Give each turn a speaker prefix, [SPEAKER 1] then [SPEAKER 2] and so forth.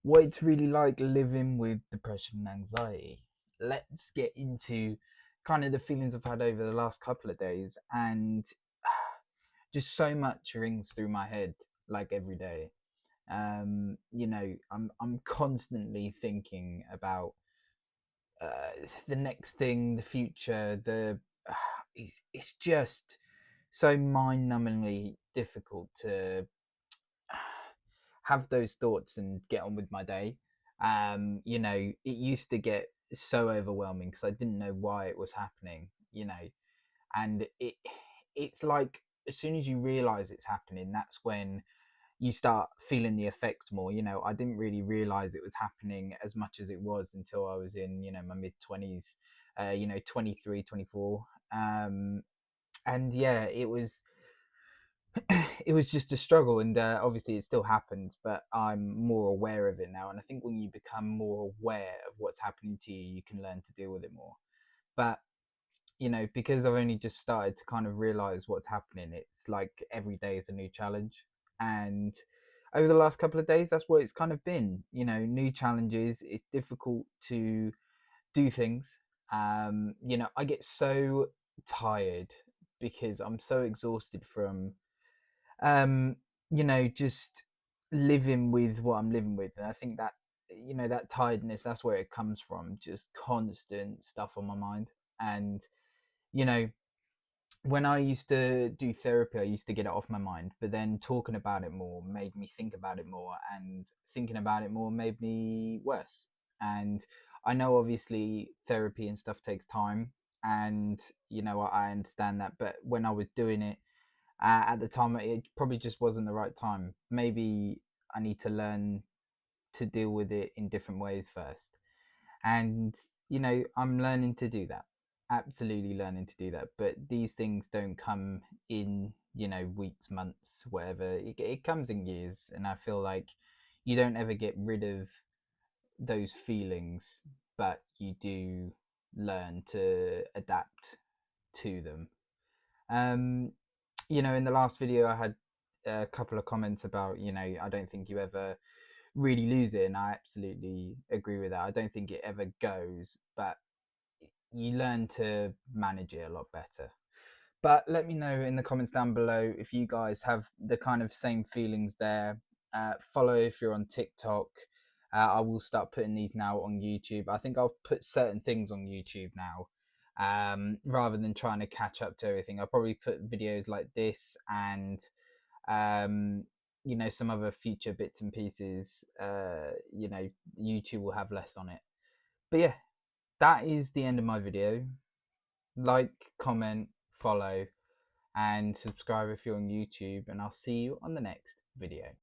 [SPEAKER 1] what it's really like living with depression and anxiety. Let's get into kind of the feelings I've had over the last couple of days, and just so much rings through my head like every day. I'm constantly thinking about the next thing, the future. It's just so mind-numbingly difficult to have those thoughts and get on with my day. It used to get so overwhelming because I didn't know why it was happening. And it's like as soon as you realize it's happening, that's when you start feeling the effects more. I didn't really realize it was happening as much as it was until I was in my mid 20s, 23, 24. And yeah, it was just a struggle, and obviously it still happens, but I'm more aware of it now. And I think when you become more aware of what's happening to you, you can learn to deal with it more. But because I've only just started to kind of realize what's happening, it's like every day is a new challenge. And over the last couple of days, that's what it's kind of been. New challenges. It's difficult to do things. I get so tired because I'm so exhausted from um, just living with what I'm living with. And I think that, that tiredness, that's where it comes from, just constant stuff on my mind. And, you know, when I used to do therapy, I used to get it off my mind, but then talking about it more made me think about it more, and thinking about it more made me worse. And I know obviously therapy and stuff takes time, and I understand that, but when I was doing it at the time, it probably just wasn't the right time. Maybe I need to learn to deal with it in different ways first. And, I'm learning to do that. Absolutely learning to do that. But these things don't come in, weeks, months, whatever. It comes in years. And I feel like you don't ever get rid of those feelings, but you do learn to adapt to them. Um, in the last video, I had a couple of comments about, I don't think you ever really lose it, and I absolutely agree with that. I don't think it ever goes, but you learn to manage it a lot better. But let me know in the comments down below if you guys have the kind of same feelings there. Follow if you're on TikTok. I will start putting these now on YouTube. I think I'll put certain things on YouTube now, rather than trying to catch up to everything. I'll probably put videos like this and um, some other future bits and pieces. YouTube will have less on it. But yeah, that is the end of my video. Like, comment, follow, and subscribe if you're on YouTube, and I'll see you on the next video.